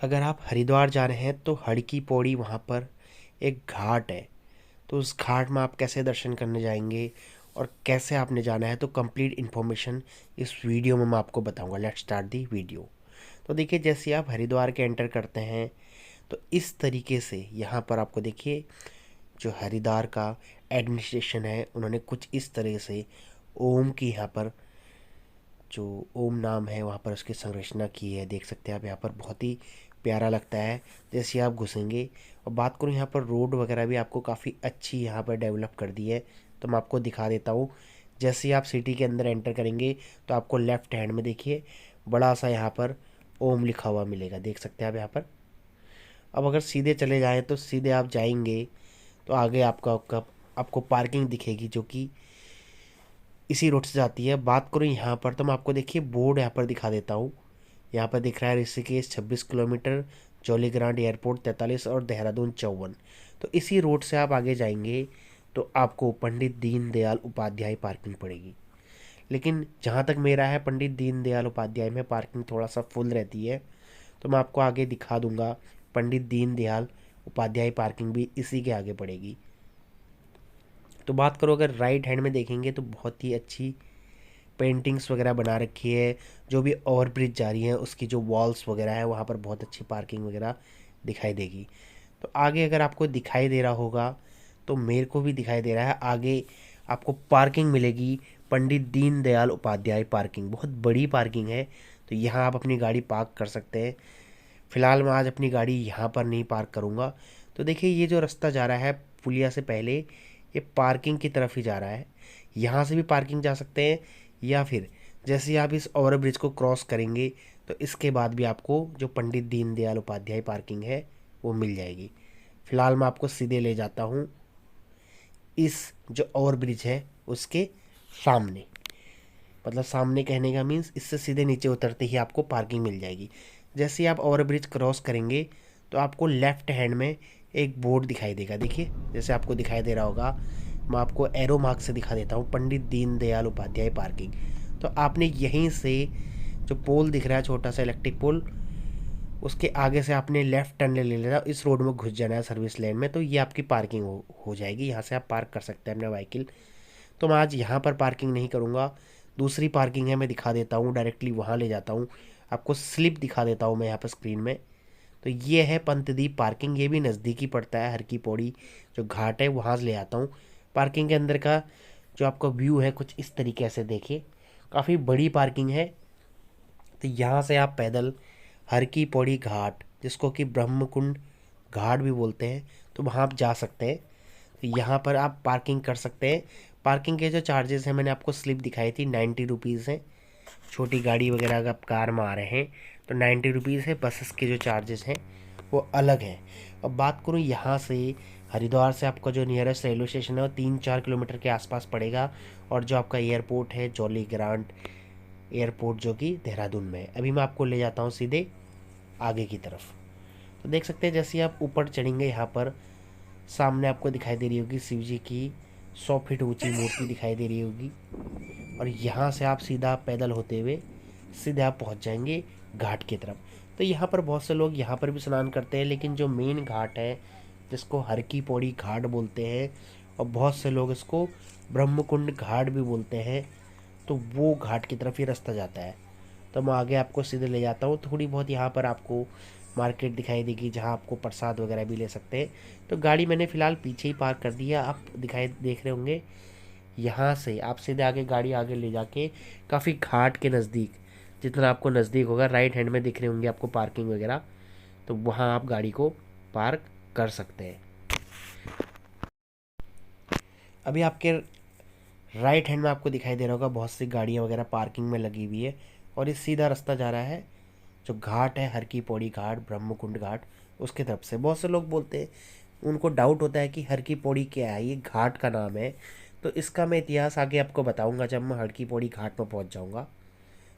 अगर आप हरिद्वार जा रहे हैं तो हर की पौड़ी वहाँ पर एक घाट है। तो उस घाट में आप कैसे दर्शन करने जाएंगे और कैसे आपने जाना है, तो कंप्लीट इन्फॉर्मेशन इस वीडियो में मैं आपको बताऊंगा। Let's start the video. तो देखिए, जैसे आप हरिद्वार के एंटर करते हैं तो इस तरीके से यहाँ पर आपको देखिए जो हरिद्वार का एडमिनिस्ट्रेशन है उन्होंने कुछ इस तरह से ओम की यहाँ पर जो ओम नाम है वहाँ पर उसकी संरचना की है। देख सकते हैं आप, यहाँ पर बहुत ही प्यारा लगता है जैसे आप घुसेंगे। और बात करूँ यहाँ पर रोड वगैरह भी आपको काफ़ी अच्छी यहाँ पर डेवलप कर दी है। तो मैं आपको दिखा देता हूँ। जैसे ही आप सिटी के अंदर एंटर करेंगे तो आपको लेफ्ट हैंड में देखिए बड़ा सा यहाँ पर ओम लिखा हुआ मिलेगा। देख सकते हैं आप यहाँ पर। अब अगर सीधे चले जाएँ तो सीधे आप जाएंगे तो आगे आपको पार्किंग दिखेगी जो कि इसी रोड से जाती है। बात करूँ यहाँ पर तो मैं आपको देखिए बोर्ड यहाँ पर दिखा देता हूँ। यहाँ पर दिख रहा है ऋषिकेश 26 किलोमीटर, जॉलीग्रांट एयरपोर्ट 43 और देहरादून 54। तो इसी रोड से आप आगे जाएंगे तो आपको पंडित दीनदयाल उपाध्याय पार्किंग पड़ेगी। लेकिन जहाँ तक मेरा है, पंडित दीनदयाल उपाध्याय में पार्किंग थोड़ा सा फुल रहती है। तो मैं आपको आगे दिखा दूंगा, पंडित दीनदयाल उपाध्याय पार्किंग भी इसी के आगे पड़ेगी। तो बात करो अगर राइट हैंड में देखेंगे तो बहुत ही अच्छी पेंटिंग्स वगैरह बना रखी है। जो भी ओवर ब्रिज जा रही है उसकी जो वॉल्स वगैरह है वहाँ पर बहुत अच्छी पार्किंग वगैरह दिखाई देगी। तो आगे अगर आपको दिखाई दे रहा होगा तो मेरे को भी दिखाई दे रहा है, आगे आपको पार्किंग मिलेगी पंडित दीनदयाल उपाध्याय पार्किंग। बहुत बड़ी पार्किंग है। तो यहाँ आप अपनी गाड़ी पार्क कर सकते हैं। फ़िलहाल मैं आज अपनी गाड़ी यहाँ पर नहीं पार्क करूँगा। तो देखिए, ये जो रास्ता जा रहा है पुलिया से पहले, ये पार्किंग की तरफ ही जा रहा है। यहाँ से भी पार्किंग जा सकते हैं, या फिर जैसे ही आप इस ओवर ब्रिज को क्रॉस करेंगे तो इसके बाद भी आपको जो पंडित दीनदयाल उपाध्याय पार्किंग है वो मिल जाएगी। फ़िलहाल मैं आपको सीधे ले जाता हूँ इस जो ओवर ब्रिज है उसके सामने। मतलब सामने कहने का मीन्स इससे सीधे नीचे उतरते ही आपको पार्किंग मिल जाएगी। जैसे ही आप ओवर ब्रिज क्रॉस करेंगे तो आपको लेफ्ट हैंड में एक बोर्ड दिखाई देगा। देखिए, जैसे आपको दिखाई दे रहा होगा, मैं आपको एरो मार्क से दिखा देता हूँ, पंडित दीनदयाल उपाध्याय पार्किंग। तो आपने यहीं से जो पोल दिख रहा है, छोटा सा इलेक्ट्रिक पोल, उसके आगे से आपने लेफ़्ट टर्न ले लेना, इस रोड में घुस जाना है सर्विस लेन में। तो ये आपकी पार्किंग हो जाएगी। यहाँ से आप पार्क कर सकते हैं अपना व्हीकल। तो मैं आज यहाँ पर पार्किंग नहीं करूँगा, दूसरी पार्किंग है मैं दिखा देता हूँ, डायरेक्टली वहाँ ले जाता हूँ। आपको स्लिप दिखा देता हूँ मैं यहाँ पर स्क्रीन में। तो ये है पंतदीप पार्किंग, ये भी नज़दीकी पड़ता है। हर की पौड़ी जो घाट है वहाँ से ले आता हूँ। पार्किंग के अंदर का जो आपका व्यू है कुछ इस तरीके से देखिए, काफ़ी बड़ी पार्किंग है। तो यहाँ से आप पैदल हर की पौड़ी घाट, जिसको कि ब्रह्मकुंड घाट भी बोलते हैं, तो वहाँ आप जा सकते हैं। तो यहाँ पर आप पार्किंग कर सकते हैं। पार्किंग के जो चार्जेस हैं मैंने आपको स्लिप दिखाई थी, 90 रुपीज़ हैं। छोटी गाड़ी वगैरह अगर आप कार में आ रहे हैं तो 90 रुपीज़ है। बसेस के जो चार्जेस हैं वो अलग हैं। अब बात करूँ यहाँ से हरिद्वार से आपका जो नियरेस्ट रेलवे स्टेशन है वो 3-4 किलोमीटर के आसपास पड़ेगा। और जो आपका एयरपोर्ट है जॉली ग्रांट एयरपोर्ट, जो कि देहरादून में है। अभी मैं आपको ले जाता हूँ सीधे आगे की तरफ। तो देख सकते हैं जैसे ही आप ऊपर चढ़ेंगे यहाँ पर सामने आपको दिखाई दे रही होगी शिव जी की 100 फीट ऊंची मूर्ति दिखाई दे रही होगी। और यहाँ से आप सीधा पैदल होते हुए सीधे आप पहुँच जाएंगे घाट की तरफ। तो यहाँ पर बहुत से लोग यहाँ पर भी स्नान करते हैं, लेकिन जो मेन घाट है जिसको हर की पौड़ी घाट बोलते हैं और बहुत से लोग इसको ब्रह्मकुंड घाट भी बोलते हैं, तो वो घाट की तरफ ही रास्ता जाता है। तो मैं आगे आपको सीधे ले जाता हूँ। थोड़ी बहुत यहाँ पर आपको मार्केट दिखाई देगी जहाँ आपको प्रसाद वगैरह भी ले सकते हैं। तो गाड़ी मैंने फ़िलहाल पीछे ही पार्क कर दी है, आप दिखाई देख रहे होंगे। यहाँ से आप सीधे आगे गाड़ी आगे ले जाके काफ़ी घाट के नज़दीक, जितना आपको नज़दीक होगा, राइट हैंड में दिख रहे होंगे आपको पार्किंग वगैरह, तो वहाँ आप गाड़ी को पार्क कर सकते हैं। अभी आपके राइट हैंड में आपको दिखाई दे रहा होगा बहुत सी गाड़ियाँ वगैरह पार्किंग में लगी हुई है। और ये सीधा रास्ता जा रहा है जो घाट है हर की पौड़ी घाट, ब्रह्मकुंड घाट, उसके तरफ से। बहुत से लोग बोलते हैं, उनको डाउट होता है कि हर की पौड़ी क्या है, ये घाट का नाम है। तो इसका मैं इतिहास आगे आपको बताऊंगा जब मैं हर की पौड़ी घाट में पहुंच जाऊंगा।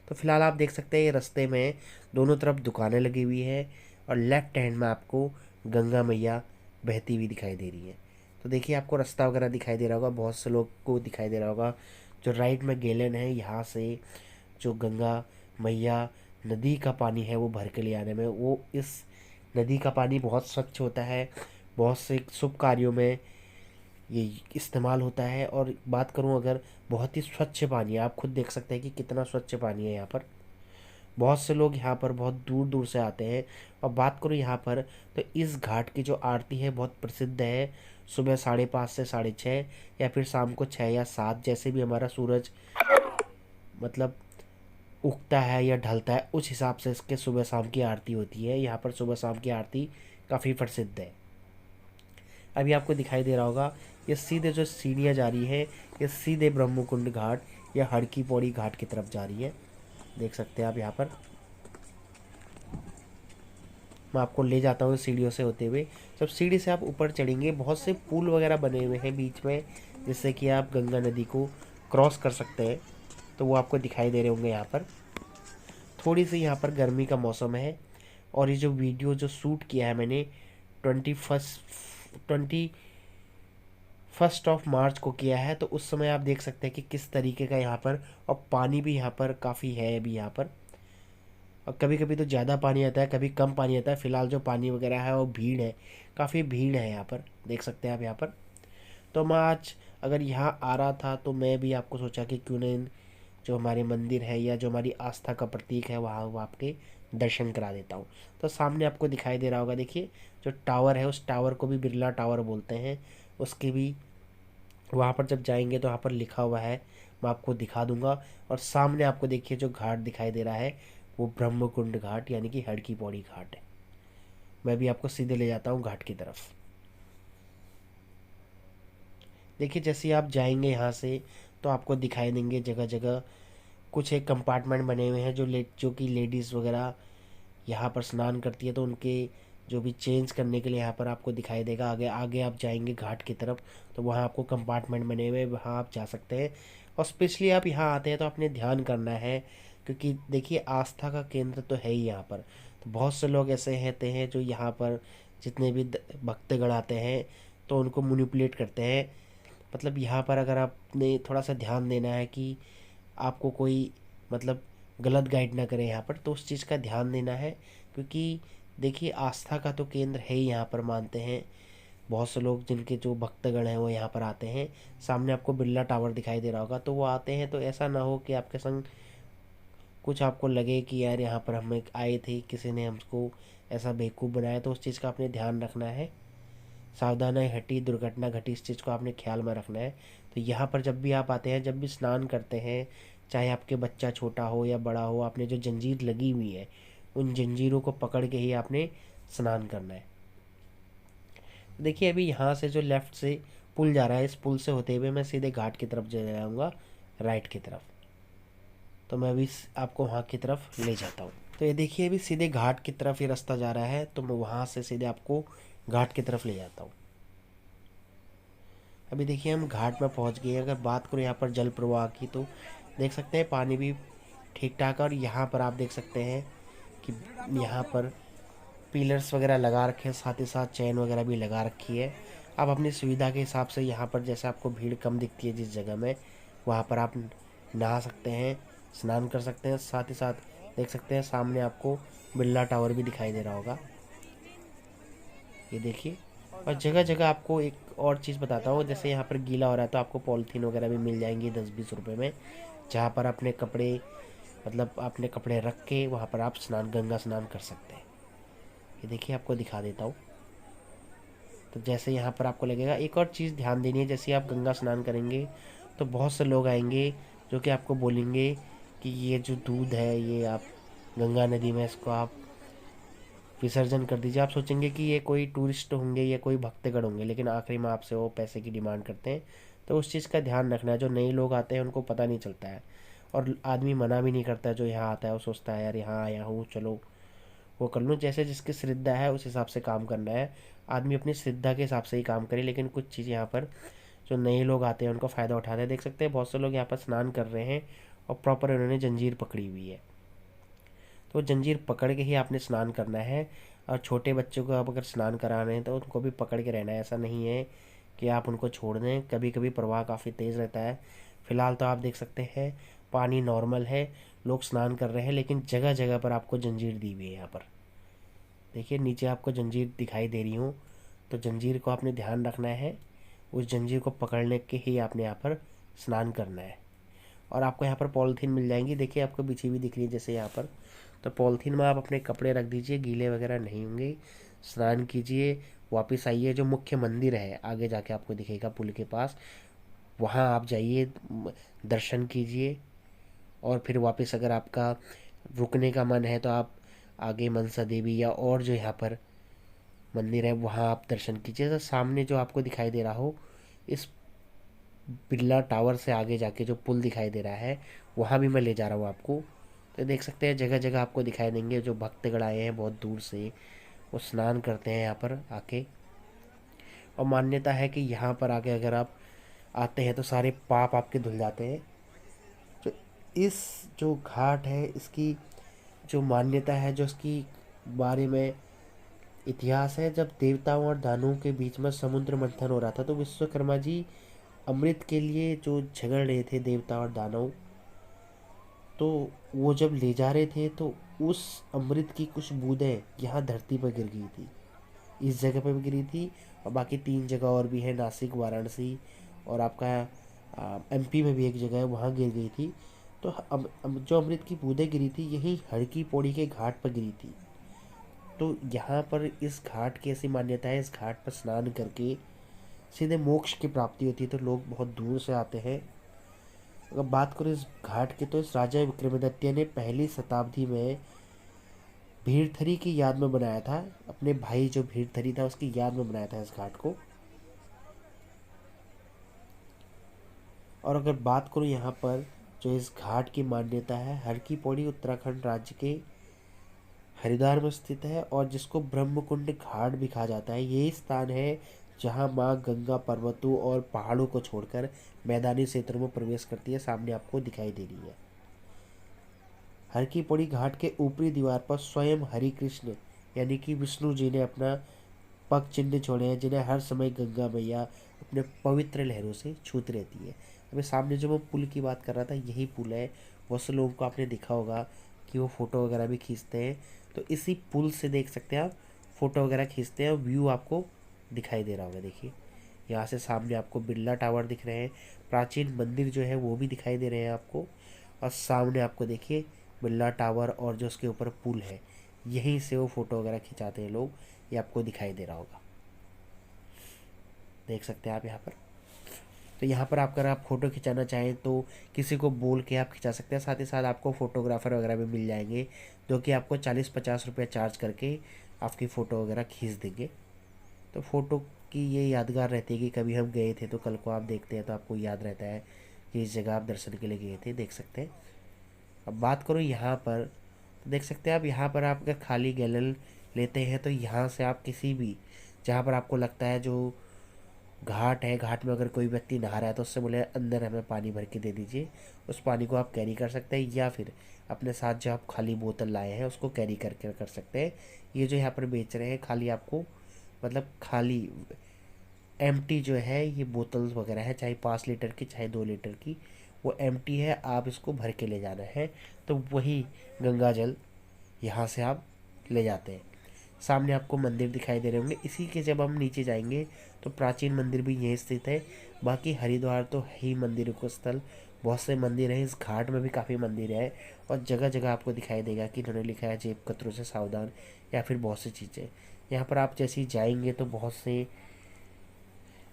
तो फिलहाल आप देख सकते हैं ये रास्ते में दोनों तरफ दुकानें लगी हुई है और लेफ्ट हैंड में आपको गंगा मैया बहती हुई दिखाई दे रही है। तो देखिए, आपको रास्ता वगैरह दिखाई दे रहा होगा, बहुत से लोग को दिखाई दे रहा होगा। जो राइट में गैलन है, यहाँ से जो गंगा मैया नदी का पानी है वो भर के ले आने में। वो इस नदी का पानी बहुत स्वच्छ होता है, बहुत से शुभ कार्यों में ये इस्तेमाल होता है। और बात करूं अगर, बहुत ही स्वच्छ पानी है, आप खुद देख सकते हैं कि कितना स्वच्छ पानी है यहाँ पर। बहुत से लोग यहाँ पर बहुत दूर दूर से आते हैं। और बात करूँ यहाँ पर, तो इस घाट की जो आरती है बहुत प्रसिद्ध है। सुबह 5:30 से 6:30, या फिर शाम को 6 या 7, जैसे भी हमारा सूरज मतलब उगता है या ढलता है, उस हिसाब से इसके सुबह शाम की आरती होती है। यहाँ पर सुबह शाम की आरती काफ़ी प्रसिद्ध है। अभी आपको दिखाई दे रहा होगा, ये सीधे जो सीढ़ियाँ जा रही है, ये सीधे ब्रह्मकुंड घाट या हड़की पौड़ी घाट की तरफ जा रही है। देख सकते हैं आप यहाँ पर। मैं आपको ले जाता हूँ सीढ़ियों से होते हुए। जब सीढ़ी से आप ऊपर चढ़ेंगे, बहुत से पुल वगैरह बने हुए हैं बीच में, जिससे कि आप गंगा नदी को क्रॉस कर सकते हैं। तो वो आपको दिखाई दे रहे होंगे यहाँ पर। थोड़ी सी यहाँ पर गर्मी का मौसम है। और ये जो वीडियो जो शूट किया है मैंने 21 ऑफ मार्च को किया है, तो उस समय आप देख सकते हैं कि किस तरीके का यहाँ पर, और पानी भी यहाँ पर काफ़ी है अभी यहाँ पर। और कभी कभी तो ज़्यादा पानी आता है, कभी कम पानी आता है। फ़िलहाल जो पानी वगैरह है वो भीड़ है, काफ़ी भीड़ है यहाँ पर, देख सकते हैं आप यहाँ पर। तो मैं आज अगर यहाँ आ रहा था तो मैं भी आपको सोचा कि क्यों नहीं जो हमारे मंदिर है या जो हमारी आस्था का प्रतीक है वहाँ वो आपके दर्शन करा देता हूँ। तो सामने आपको दिखाई दे रहा होगा, देखिए जो टावर है, उस टावर को भी बिरला टावर बोलते हैं। उसके भी वहाँ पर जब जाएंगे तो वहाँ पर लिखा हुआ है, मैं आपको दिखा दूंगा। और सामने आपको देखिए जो घाट दिखाई दे रहा है, वो ब्रह्मकुंड घाट यानी कि हड़की पौड़ी घाट है। मैं भी आपको सीधे ले जाता हूँ घाट की तरफ। देखिए जैसे ही आप जाएंगे यहाँ से, तो आपको दिखाई देंगे जगह जगह कुछ एक कंपार्टमेंट बने हुए हैं, जो कि लेडीज़ वगैरह यहाँ पर स्नान करती है, तो उनके जो भी चेंज करने के लिए यहाँ पर आपको दिखाई देगा। आगे आगे आप जाएंगे घाट की तरफ, तो वहाँ आपको कंपार्टमेंट बने हुए, वहाँ आप जा सकते हैं। और स्पेशली आप यहाँ आते हैं तो आपने ध्यान करना है, क्योंकि देखिए आस्था का केंद्र तो है ही यहाँ पर। तो बहुत से लोग ऐसे रहते हैं जो यहाँ पर जितने भी भक्तगण आते हैं तो उनको मैनिपुलेट करते हैं। मतलब यहाँ पर अगर आपने थोड़ा सा ध्यान देना है कि आपको कोई मतलब गलत गाइड ना करे यहाँ पर, तो उस चीज़ का ध्यान देना है। क्योंकि देखिए आस्था का तो केंद्र है ही, यहाँ पर मानते हैं बहुत से लोग, जिनके जो भक्तगण हैं वो यहाँ पर आते हैं। सामने आपको बिरला टावर दिखाई दे रहा होगा, तो वो आते हैं, तो ऐसा ना हो कि आपके संग कुछ आपको लगे कि यार यहाँ पर हम एक आए थे, किसी ने हमको ऐसा बेवकूफ़ बनाया। तो उस चीज़ का आपने ध्यान रखना है। सावधानी हटी दुर्घटना घटी, इस चीज़ को आपने ख्याल में रखना है। तो यहाँ पर जब भी आप आते हैं, जब भी स्नान करते हैं, चाहे आपके बच्चा छोटा हो या बड़ा हो, आपने जो जंजीर लगी हुई है उन जंजीरों को पकड़ के ही आपने स्नान करना है। देखिए अभी यहाँ से जो लेफ़्ट से पुल जा रहा है, इस पुल से होते हुए मैं सीधे घाट की तरफ जा जाऊँगा, राइट की तरफ। तो मैं अभी आपको वहाँ की तरफ ले जाता हूँ। तो ये देखिए अभी सीधे घाट की तरफ ये रास्ता जा रहा है, तो मैं वहाँ से सीधे आपको घाट की तरफ ले जाता हूँ। अभी देखिए हम घाट में पहुंच गए। अगर बात करूँ यहाँ पर जल प्रवाह की, तो देख सकते हैं पानी भी ठीक ठाक है। और यहाँ पर आप देख सकते हैं कि यहाँ पर पिलर्स वगैरह लगा रखे हैं, साथ ही साथ चैन वगैरह भी लगा रखी है। आप अपनी सुविधा के हिसाब से यहाँ पर, जैसे आपको भीड़ कम दिखती है जिस जगह में, वहाँ पर आप नहा सकते हैं, स्नान कर सकते हैं। साथ ही साथ देख सकते हैं सामने आपको बिरला टावर भी दिखाई दे रहा होगा, ये देखिए। और जगह जगह आपको एक और चीज़ बताता हूँ, जैसे यहाँ पर गीला हो रहा है तो आपको पॉलीथीन वगैरह भी मिल जाएंगी 10-20 रुपए में, जहाँ पर अपने कपड़े मतलब अपने कपड़े रख के वहाँ पर आप गंगा स्नान कर सकते हैं। ये देखिए आपको दिखा देता हूँ। तो जैसे यहाँ पर आपको लगेगा, एक और चीज़ ध्यान देनी है, जैसे आप गंगा स्नान करेंगे तो बहुत से लोग आएंगे जो कि आपको बोलेंगे कि ये जो दूध है ये आप गंगा नदी में इसको आप विसर्जन कर दीजिए। आप सोचेंगे कि ये कोई टूरिस्ट होंगे या कोई भक्तगण होंगे, लेकिन आखिरी में आपसे वो पैसे की डिमांड करते हैं। तो उस चीज़ का ध्यान रखना है। जो नए लोग आते हैं उनको पता नहीं चलता है, और आदमी मना भी नहीं करता है। जो यहाँ आता है वो सोचता है यार यहाँ आया हूँ, चलो वो कर लूँ। जैसे जिसकी श्रद्धा है उस हिसाब से काम करना है। आदमी अपनी श्रद्धा के हिसाब से ही काम करे। लेकिन कुछ चीज़ यहाँ पर जो नए लोग आते हैं उनको फ़ायदा उठाते हैं। देख सकते हैं बहुत से लोग यहाँ पर स्नान कर रहे हैं और प्रॉपर उन्होंने जंजीर पकड़ी हुई है। तो जंजीर पकड़ के ही आपने स्नान करना है। और छोटे बच्चों को आप अगर स्नान करा रहे हैं तो उनको भी पकड़ के रहना है। ऐसा नहीं है कि आप उनको छोड़ दें, कभी कभी प्रवाह काफ़ी तेज़ रहता है। फ़िलहाल तो आप देख सकते हैं पानी नॉर्मल है, लोग स्नान कर रहे हैं, लेकिन जगह जगह पर आपको जंजीर दी हुई है। यहाँ पर देखिए नीचे आपको जंजीर दिखाई दे रही हूँ, तो जंजीर को आपने ध्यान रखना है, उस जंजीर को पकड़ने के ही आपने यहाँ पर स्नान करना है। और आपको यहाँ पर पॉलीथीन मिल जाएंगी, देखिए आपको बिछी हुई दिख रही है जैसे यहाँ पर। तो पॉलीथीन में आप अपने कपड़े रख दीजिए, गीले वगैरह नहीं होंगे। स्नान कीजिए, वापस आइए, जो मुख्य मंदिर है आगे जाके आपको दिखेगा पुल के पास, वहाँ आप जाइए, दर्शन कीजिए। और फिर वापस अगर आपका रुकने का मन है तो आप आगे मनसा देवी या और जो यहाँ पर मंदिर है वहाँ आप दर्शन कीजिए। तो सामने जो आपको दिखाई दे रहा हो, इस बिरला टावर से आगे जाके जो पुल दिखाई दे रहा है, वहाँ भी मैं ले जा रहा हूँ आपको। तो देख सकते हैं जगह जगह आपको दिखाई देंगे, जो भक्तगण आए हैं बहुत दूर से, वो स्नान करते हैं यहाँ पर आके। और मान्यता है कि यहाँ पर आके अगर आप आते हैं तो सारे पाप आपके धुल जाते हैं। तो इस जो घाट है, इसकी जो मान्यता है, जो इसकी बारे में इतिहास है, जब देवताओं और दानवों के बीच में समुद्र मंथन हो रहा था, तो विश्वकर्मा जी अमृत के लिए जो झगड़ रहे थे देवता और दानव, तो वो जब ले जा रहे थे तो उस अमृत की कुछ बूंदें यहाँ धरती पर गिर गई थी, इस जगह पर भी गिरी थी। और बाकी 3 जगह और भी है, नासिक, वाराणसी और आपका एमपी में भी एक जगह है, वहाँ गिर गई थी। तो जो अमृत की बूंदें गिरी थी यही हड़की पौड़ी के घाट पर गिरी थी। तो यहाँ पर इस घाट की ऐसी मान्यता है, इस घाट पर स्नान करके सीधे मोक्ष की प्राप्ति होती है, तो लोग बहुत दूर से आते हैं। अगर बात करें इस घाट की, तो इस राजा विक्रमादित्य ने पहली शताब्दी में भीड़थरी की याद में बनाया था, अपने भाई जो भीड़थरी था उसकी याद में बनाया था इस घाट को। और अगर बात करूँ यहाँ पर जो इस घाट की मान्यता है, हरकी पौड़ी उत्तराखंड राज्य के हरिद्वार में स्थित है, और जिसको ब्रह्मकुंड घाट भी कहा जाता है। यही स्थान है जहाँ माँ गंगा पर्वतों और पहाड़ों को छोड़कर मैदानी क्षेत्रों में प्रवेश करती है, सामने आपको दिखाई दे रही है। हर की पौड़ी घाट के ऊपरी दीवार पर स्वयं हरि कृष्ण यानी कि विष्णु जी ने अपना पग चिन्ह छोड़े हैं, जिन्हें हर समय गंगा मैया अपने पवित्र लहरों से छूती रहती है। अभी सामने जो मैं पुल की बात कर रहा था, यही पुल है। बहुत से लोगों को आपने देखा होगा कि वो फ़ोटो वगैरह भी खींचते हैं, तो इसी पुल से देख सकते हैं आप, फ़ोटो वगैरह खींचते हैं, व्यू आपको दिखाई दे रहा होगा। देखिए यहाँ से सामने आपको बिरला टावर दिख रहे हैं, प्राचीन मंदिर जो है वो भी दिखाई दे रहे हैं आपको। और सामने आपको देखिए बिरला टावर और जो उसके ऊपर पुल है, यहीं से वो फ़ोटो वगैरह खिंचाते हैं लोग, ये आपको दिखाई दे रहा होगा, देख सकते हैं आप यहाँ पर। तो यहाँ पर आप अगर आप फ़ोटो खिंचाना चाहें तो किसी को बोल के आप खिंचा सकते हैं, साथ ही साथ आपको फ़ोटोग्राफ़र वगैरह भी मिल जाएंगे, जो कि आपको 40-50 रुपये चार्ज करके आपकी फ़ोटो वगैरह खींच देंगे। तो फ़ोटो की ये यादगार रहती है कि कभी हम गए थे, तो कल को आप देखते हैं तो आपको याद रहता है कि इस जगह आप दर्शन के लिए गए थे, देख सकते हैं। अब बात करो यहाँ पर, तो देख सकते हैं आप, यहाँ पर आप अगर खाली गैलन लेते हैं तो यहाँ से आप किसी भी जहाँ पर आपको लगता है जो घाट है, घाट में अगर कोई व्यक्ति नहा रहा है तो उससे बोले अंदर हमें पानी भर के दे दीजिए, उस पानी को आप कैरी कर सकते हैं, या फिर अपने साथ जो आप खाली बोतल लाए हैं उसको कैरी करके कर सकते हैं। ये जो यहाँ पर बेच रहे हैं खाली आपको, मतलब खाली एम्प्टी जो है ये बोतल्स वगैरह है, चाहे 5 लीटर की चाहे 2 लीटर की, वो एम्प्टी है, आप इसको भर के ले जाना है। तो वही गंगा जल यहाँ से आप ले जाते हैं। सामने आपको मंदिर दिखाई दे रहे होंगे, इसी के जब हम नीचे जाएंगे तो प्राचीन मंदिर भी यहीं स्थित है। बाकी हरिद्वार तो है ही मंदिरों को स्थल, बहुत से मंदिर हैं, इस घाट में भी काफ़ी मंदिर है। और जगह जगह आपको दिखाई देगा कि इन्होंने लिखा है जेब कतरों से सावधान, या फिर बहुत सी चीज़ें। यहाँ पर आप जैसे ही जाएंगे तो बहुत से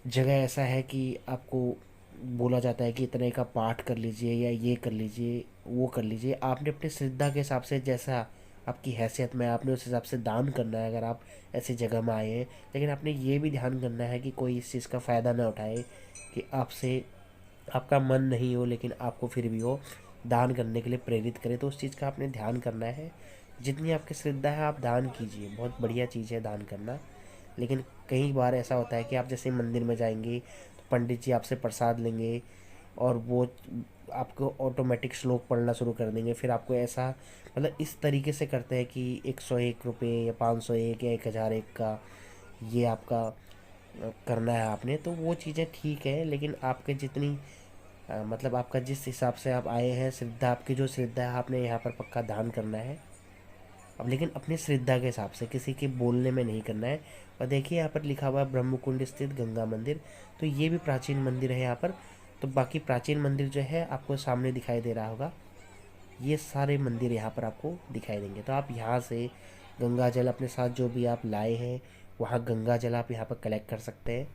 जगह ऐसा है कि आपको बोला जाता है कि इतने का पाठ कर लीजिए, या ये कर लीजिए, वो कर लीजिए। आपने अपनी श्रद्धा के हिसाब से, जैसा आपकी हैसियत में, आपने उस हिसाब से दान करना है अगर आप ऐसी जगह में आए हैं। लेकिन आपने ये भी ध्यान करना है कि कोई इस चीज़ का फ़ायदा ना उठाए, कि आपसे आपका मन नहीं हो लेकिन आपको फिर भी वो दान करने के लिए प्रेरित करे, तो उस चीज़ का आपने ध्यान करना है। जितनी आपकी श्रद्धा है आप दान कीजिए, बहुत बढ़िया चीज़ है दान करना। लेकिन कई बार ऐसा होता है कि आप जैसे मंदिर में जाएंगे तो पंडित जी आपसे प्रसाद लेंगे, और वो आपको ऑटोमेटिक श्लोक पढ़ना शुरू कर देंगे, फिर आपको ऐसा, मतलब इस तरीके से करते हैं कि 101 रुपये या 501 या 1001 का ये आपका करना है आपने। तो वो चीज़ें ठीक है, लेकिन आपके जितनी मतलब आपका जिस हिसाब से आप आए हैं, श्रद्धा आपकी जो श्रद्धा है, आपने यहाँ पर पक्का दान करना है। अब लेकिन अपनी श्रद्धा के हिसाब से, किसी के बोलने में नहीं करना है। और देखिए यहाँ पर लिखा हुआ है ब्रह्मकुंड स्थित गंगा मंदिर, तो ये भी प्राचीन मंदिर है यहाँ पर। तो बाकी प्राचीन मंदिर जो है आपको सामने दिखाई दे रहा होगा, ये सारे मंदिर यहाँ पर आपको दिखाई देंगे। तो आप यहाँ से गंगा जल अपने साथ जो भी आप लाए हैं, वहाँ गंगा जल आप यहाँ पर कलेक्ट कर सकते हैं।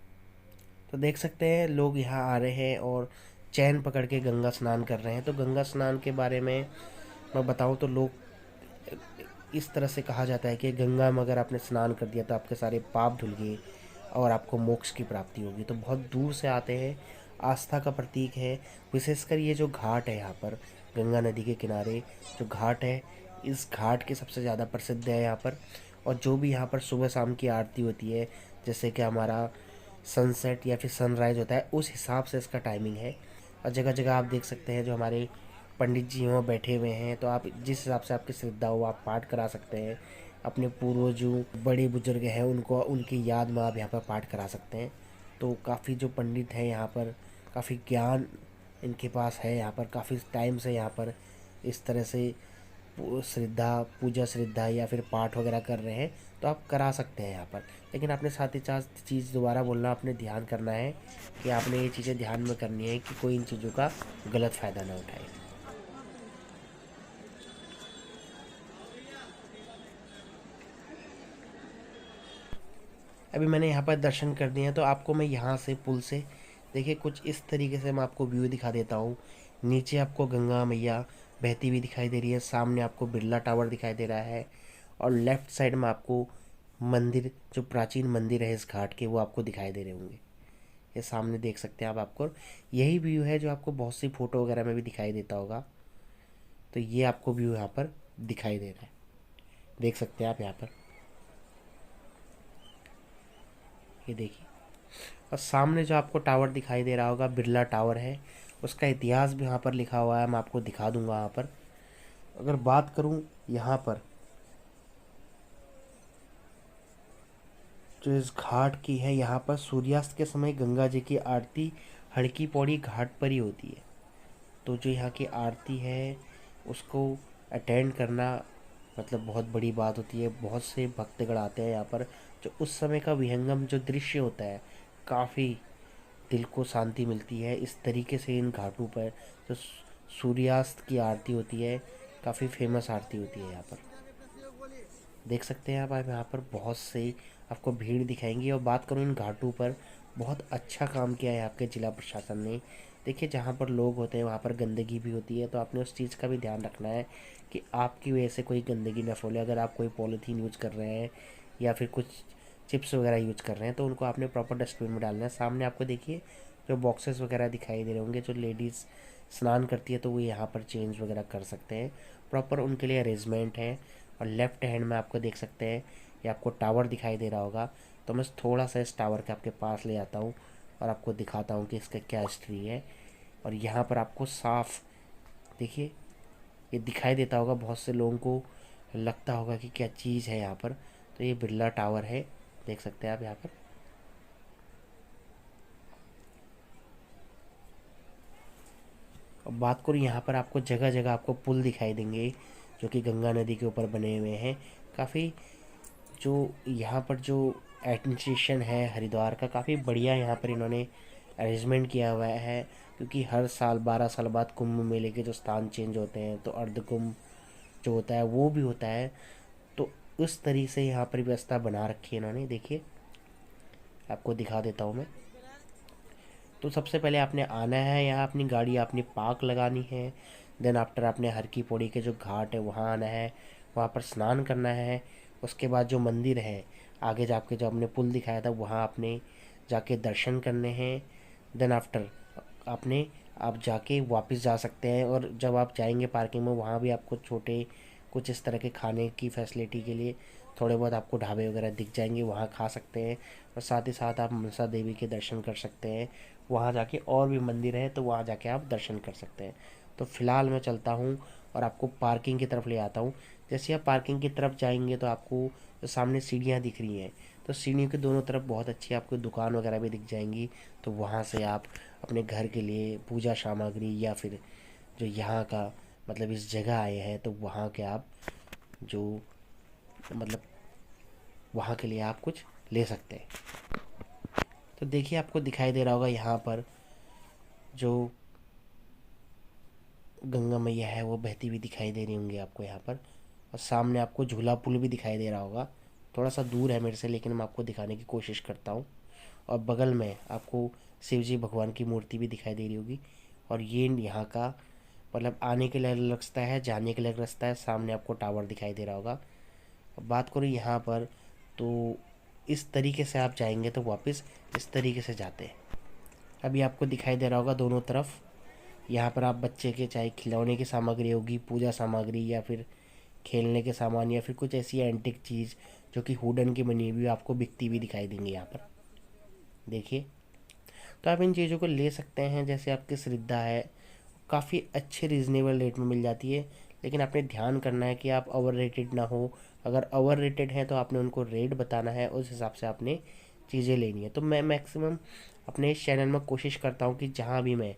तो देख सकते हैं लोग यहाँ आ रहे हैं और चैन पकड़ के गंगा स्नान कर रहे हैं। तो गंगा स्नान के बारे में मैं बताऊँ तो लोग इस तरह से कहा जाता है कि गंगा में अगर आपने स्नान कर दिया तो आपके सारे पाप धुल गए और आपको मोक्ष की प्राप्ति होगी। तो बहुत दूर से आते हैं, आस्था का प्रतीक है। विशेषकर ये जो घाट है यहाँ पर गंगा नदी के किनारे जो घाट है, इस घाट के सबसे ज़्यादा प्रसिद्ध है यहाँ पर। और जो भी यहाँ पर सुबह शाम की आरती होती है, जैसे कि हमारा सनसेट या फिर सनराइज़ होता है, उस हिसाब से इसका टाइमिंग है। और जगह जगह आप देख सकते हैं जो हमारे पंडित जी वहाँ बैठे हुए हैं। तो आप जिस हिसाब से आपकी श्रद्धा हो आप पाठ करा सकते हैं। अपने पूर्वज जो बड़े बुजुर्ग हैं उनको, उनकी याद में आप यहाँ पर पाठ करा सकते हैं। तो काफ़ी जो पंडित हैं यहाँ पर, काफ़ी ज्ञान इनके पास है यहाँ पर, काफ़ी टाइम से यहाँ पर इस तरह से श्रद्धा, पूजा श्रद्धा या फिर पाठ वगैरह कर रहे हैं। तो आप करा सकते हैं यहाँ पर। लेकिन आपने साथ ही साथ चीज़ दोबारा बोलना, आपने ध्यान करना है कि आपने ये चीज़ें ध्यान में करनी है कि कोई इन चीज़ों का गलत फ़ायदा ना उठाए। अभी मैंने यहाँ पर दर्शन कर दिए हैं, तो आपको मैं यहाँ से पुल से देखिए कुछ इस तरीके से मैं आपको व्यू दिखा देता हूँ। नीचे आपको गंगा मैया बहती हुई दिखाई दे रही है, सामने आपको बिरला टावर दिखाई दे रहा है, और लेफ़्ट साइड में आपको मंदिर, जो प्राचीन मंदिर है इस घाट के, वो आपको दिखाई दे रहे होंगे। ये सामने देख सकते हैं आप, आपको यही व्यू है जो आपको बहुत सी फ़ोटो वगैरह में भी दिखाई देता होगा। तो ये आपको व्यू यहाँ पर दिखाई दे रहा है, देख सकते हैं आप यहाँ पर, ये देखिए। और सामने जो आपको टावर दिखाई दे रहा होगा, बिरला टावर है, उसका इतिहास भी यहाँ पर लिखा हुआ है, मैं आपको दिखा दूंगा यहाँ पर। अगर बात करूँ यहाँ पर जो इस घाट की है, यहाँ पर सूर्यास्त के समय गंगा जी की आरती हड़की पौड़ी घाट पर ही होती है। तो जो यहाँ की आरती है उसको अटेंड करना मतलब बहुत बड़ी बात होती है। बहुत से भक्तगण आते हैं यहाँ पर। जो उस समय का विहंगम जो दृश्य होता है, काफ़ी दिल को शांति मिलती है। इस तरीके से इन घाटों पर जो सूर्यास्त की आरती होती है, काफ़ी फेमस आरती होती है यहाँ पर। देख सकते हैं आप यहाँ पर बहुत से आपको भीड़ दिखाएंगी। और बात करूँ इन घाटों पर, बहुत अच्छा काम किया है आपके ज़िला प्रशासन ने। देखिए जहाँ पर लोग होते हैं वहाँ पर गंदगी भी होती है, तो आपने उस चीज़ का भी ध्यान रखना है कि आपकी वजह से कोई गंदगी न फैले। अगर आप कोई पॉलीथीन यूज़ कर रहे हैं या फिर कुछ चिप्स वगैरह यूज़ कर रहे हैं, तो उनको आपने प्रॉपर डस्टबिन में डालना है। सामने आपको देखिए जो बॉक्सेस वगैरह दिखाई दे रहे होंगे, जो लेडीज़ स्नान करती है तो वो यहाँ पर चेंज वगैरह कर सकते हैं, प्रॉपर उनके लिए अरेंजमेंट है। और लेफ़्ट हैंड में आपको देख सकते हैं ये आपको टावर दिखाई दे रहा होगा। तो मैं थोड़ा सा इस टावर के आपके पास ले आता हूँ और आपको दिखाता हूँ कि इसका क्या हिस्ट्री है। और यहाँ पर आपको साफ देखिए ये दिखाई देता होगा, बहुत से लोगों को लगता होगा कि क्या चीज़ है यहाँ पर। तो ये बिरला टावर है, देख सकते हैं आप यहाँ पर। अब बात करूँ यहाँ पर आपको जगह जगह आपको पुल दिखाई देंगे जो कि गंगा नदी के ऊपर बने हुए हैं। काफ़ी जो यहाँ पर जो एडमिनिस्ट्रेशन है हरिद्वार का, काफ़ी बढ़िया यहाँ पर इन्होंने अरेंजमेंट किया हुआ है। क्योंकि हर साल 12 साल बाद कुंभ मेले के जो स्थान चेंज होते हैं, तो अर्ध कुंभ जो होता है वो भी होता है। तो उस तरीके से यहाँ पर व्यवस्था बना रखी है इन्होंने। देखिए आपको दिखा देता हूँ मैं। तो सबसे पहले आपने आना है यहाँ, अपनी गाड़ी आपने पार्क लगानी है। देन आफ्टर आपने हर की पौड़ी के जो घाट है वहाँ आना है, वहाँ पर स्नान करना है। उसके बाद जो मंदिर है आगे जाके, जो आपने पुल दिखाया था, वहाँ आपने जाके दर्शन करने हैं। देन आफ्टर आपने आप जाके वापस जा सकते हैं। और जब आप जाएंगे पार्किंग में, वहाँ भी आपको छोटे कुछ इस तरह के खाने की फैसिलिटी के लिए थोड़े बहुत आपको ढाबे वगैरह दिख जाएंगे, वहाँ खा सकते हैं। और साथ ही साथ आप मनसा देवी के दर्शन कर सकते हैं। वहाँ जाके और भी मंदिर है तो वहाँ जाके आप दर्शन कर सकते हैं। तो फ़िलहाल मैं चलता हूँ और आपको पार्किंग की तरफ ले आता हूँ, जैसे आप पार्किंग की तरफ जाएंगे तो आपको जो सामने सीढ़ियाँ दिख रही हैं, तो सीढ़ियों के दोनों तरफ बहुत अच्छी आपको दुकान वगैरह भी दिख जाएंगी। तो वहाँ से आप अपने घर के लिए पूजा सामग्री या फिर जो यहाँ का मतलब इस जगह आए हैं तो वहाँ के आप जो मतलब वहाँ के लिए आप कुछ ले सकते हैं। तो देखिए आपको दिखाई दे रहा होगा यहाँ पर जो गंगा मैया है वो बहती हुई दिखाई दे रही होंगी आपको यहाँ पर। और सामने आपको झूला पुल भी दिखाई दे रहा होगा, थोड़ा सा दूर है मेरे से लेकिन मैं आपको दिखाने की कोशिश करता हूँ। और बगल में आपको शिव जी भगवान की मूर्ति भी दिखाई दे रही होगी। और ये यहाँ का मतलब आने के लिए अलग रास्ता है, जाने के लिए अलग रास्ता है। सामने आपको टावर दिखाई दे रहा होगा। अब बात करूँ यहाँ पर तो इस तरीके से आप जाएंगे तो वापस इस तरीके से जाते हैं। अभी आपको दिखाई दे रहा होगा दोनों तरफ यहाँ पर आप बच्चे के चाहे खिलौने की सामग्री होगी, पूजा सामग्री या फिर खेलने के सामान या फिर कुछ ऐसी एंटिक चीज़ जो कि वुडन की बनी हुई आपको बिकती हुई दिखाई देंगी यहाँ पर। देखिए तो आप इन चीज़ों को ले सकते हैं जैसे आपकी श्रद्धा है। काफ़ी अच्छे रीज़नेबल रेट में मिल जाती है, लेकिन आपने ध्यान करना है कि आप ओवर रेटेड ना हो। अगर ओवर रेटेड है तो आपने उनको रेट बताना है, उस हिसाब से आपने चीज़ें लेनी है। तो मैं मैक्सिमम अपने इस चैनल में कोशिश करता हूँ कि जहाँ भी मैं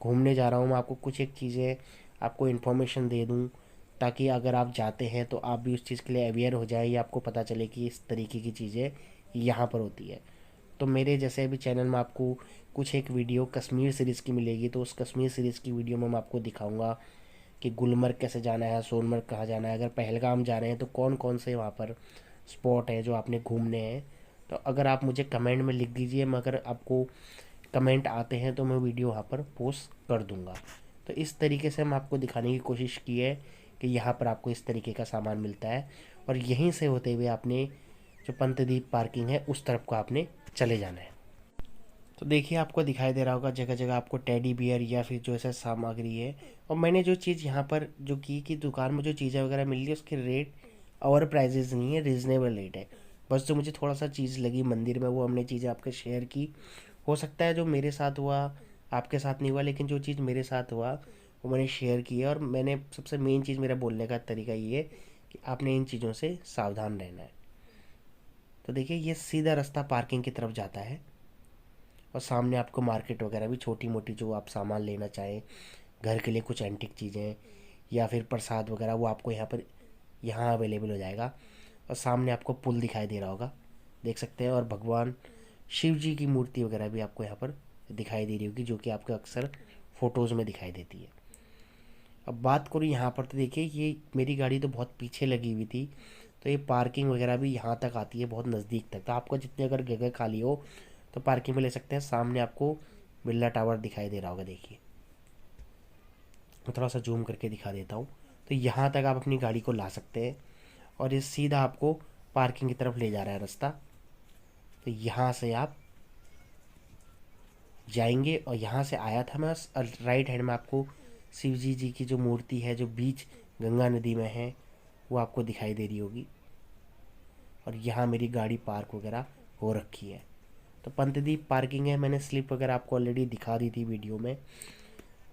घूमने जा रहा हूँ मैं आपको कुछ एक चीज़ें आपको इन्फॉर्मेशन दे दूँ, ताकि अगर आप जाते हैं तो आप भी उस चीज़ के लिए अवेयर हो जाए या आपको पता चले कि इस तरीके की चीज़ें यहाँ पर होती है। तो मेरे जैसे अभी चैनल में आपको कुछ एक वीडियो कश्मीर सीरीज़ की मिलेगी, तो उस कश्मीर सीरीज़ की वीडियो में मैं आपको दिखाऊंगा कि गुलमर्ग कैसे जाना है, सोनमर्ग कहाँ जाना है, अगर पहलगाम जा रहे हैं तो कौन कौन से वहाँ पर स्पॉट है जो आपने घूमने हैं। तो अगर आप मुझे कमेंट में लिख दीजिए, मैं अगर आपको कमेंट आते हैं तो मैं वीडियो वहाँ पर पोस्ट कर दूँगा। तो इस तरीके से हम आपको दिखाने की कोशिश की है कि यहाँ पर आपको इस तरीके का सामान मिलता है। और यहीं से होते हुए आपने जो पंतदीप पार्किंग है उस तरफ को आपने चले जाना है। तो देखिए आपको दिखाई दे रहा होगा जगह जगह आपको टेडी बियर या फिर जो ऐसा सामग्री है। और मैंने जो चीज़ यहाँ पर जो की कि दुकान में जो चीज़ें वगैरह मिल रही है उसके रेट और प्राइजेज़ नहीं है, रीज़नेबल रेट है। बस जो मुझे थोड़ा सा चीज़ लगी मंदिर में वो हमने चीज़ें आपके शेयर की। हो सकता है जो मेरे साथ हुआ आपके साथ नहीं हुआ, लेकिन जो चीज़ मेरे साथ हुआ वो मैंने शेयर की है। और मैंने सबसे मेन चीज़ मेरा बोलने का तरीका ये है कि आपने इन चीज़ों से सावधान रहना है। तो देखिए ये सीधा रास्ता पार्किंग की तरफ जाता है और सामने आपको मार्केट वगैरह भी छोटी मोटी जो आप सामान लेना चाहें, घर के लिए कुछ एंटिक चीज़ें या फिर प्रसाद वगैरह वो आपको यहाँ अवेलेबल हो जाएगा। और सामने आपको पुल दिखाई दे रहा होगा, देख सकते हैं। और भगवान शिव जी की मूर्ति वगैरह भी आपको यहाँ पर दिखाई दे रही होगी जो कि आपको अक्सर फ़ोटोज़ में दिखाई देती है। अब बात करूँ यहाँ पर तो देखिए ये मेरी गाड़ी तो बहुत पीछे लगी हुई थी, तो ये पार्किंग वगैरह भी यहाँ तक आती है बहुत नज़दीक तक। तो आपको जितनी अगर जगह खाली हो तो पार्किंग में ले सकते हैं। सामने आपको बिरला टावर दिखाई दे रहा होगा, देखिए मैं थोड़ा सा जूम करके दिखा देता हूँ। तो यहाँ तक आप अपनी गाड़ी को ला सकते हैं और ये सीधा आपको पार्किंग की तरफ ले जा रहा है रास्ता। तो यहाँ से आप जाएंगे और यहाँ से आया था मैं, राइट हैंड में आपको शिव जी की जो मूर्ति है जो बीच गंगा नदी में है वो आपको दिखाई दे रही होगी। और यहाँ मेरी गाड़ी पार्क वगैरह हो रखी है। तो पंतदीप पार्किंग है, मैंने स्लिप वगैरह आपको ऑलरेडी दिखा दी थी वीडियो में।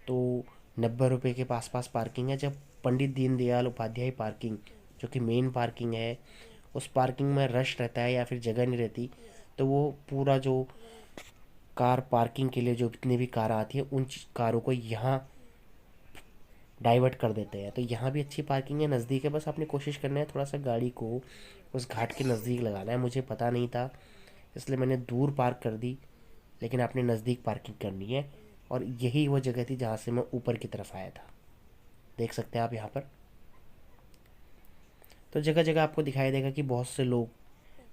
तो 90 रुपये के पास पास पार्किंग है। जब पंडित दीनदयाल उपाध्याय पार्किंग जो कि मेन पार्किंग है उस पार्किंग में रश रहता है या फिर जगह नहीं रहती, तो वो पूरा जो कार पार्किंग के लिए जो जितनी भी कार आती है उन कारों को यहाँ डाइवर्ट कर देते हैं। तो यहाँ भी अच्छी पार्किंग है, नज़दीक है। बस आपने कोशिश करना है थोड़ा सा गाड़ी को उस घाट के नज़दीक लगाना है। मुझे पता नहीं था इसलिए मैंने दूर पार्क कर दी, लेकिन आपने नज़दीक पार्किंग करनी है। और यही वो जगह थी जहाँ से मैं ऊपर की तरफ आया था, देख सकते हैं आप यहाँ पर। तो जगह जगह आपको दिखाई देगा कि बहुत से लोग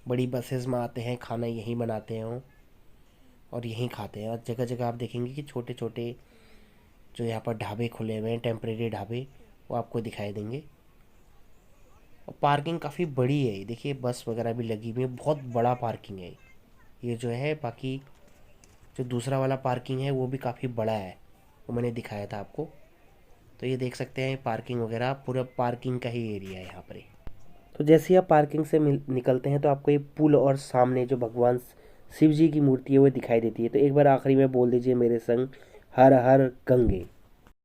बड़ी बसेस में आते हैं, खाना यहीं बनाते हैं और यहीं खाते हैं। और जगह जगह आप देखेंगे कि छोटे छोटे जो यहाँ पर ढाबे खुले हुए हैं, टेम्परेरी ढाबे, वो आपको दिखाई देंगे। और पार्किंग काफ़ी बड़ी है, देखिए बस वगैरह भी लगी हुई है, बहुत बड़ा पार्किंग है ये जो है। बाकी जो दूसरा वाला पार्किंग है वो भी काफ़ी बड़ा है, वो मैंने दिखाया था आपको। तो ये देख सकते हैं पार्किंग वगैरह पूरा पार्किंग का ही एरिया है यहाँ पर ही। तो जैसे ही आप पार्किंग से निकलते हैं तो आपको ये पुल और सामने जो भगवान शिव जी की मूर्ति है वो दिखाई देती है। तो एक बार आखिरी में बोल दीजिए मेरे संग, हर हर गंगे।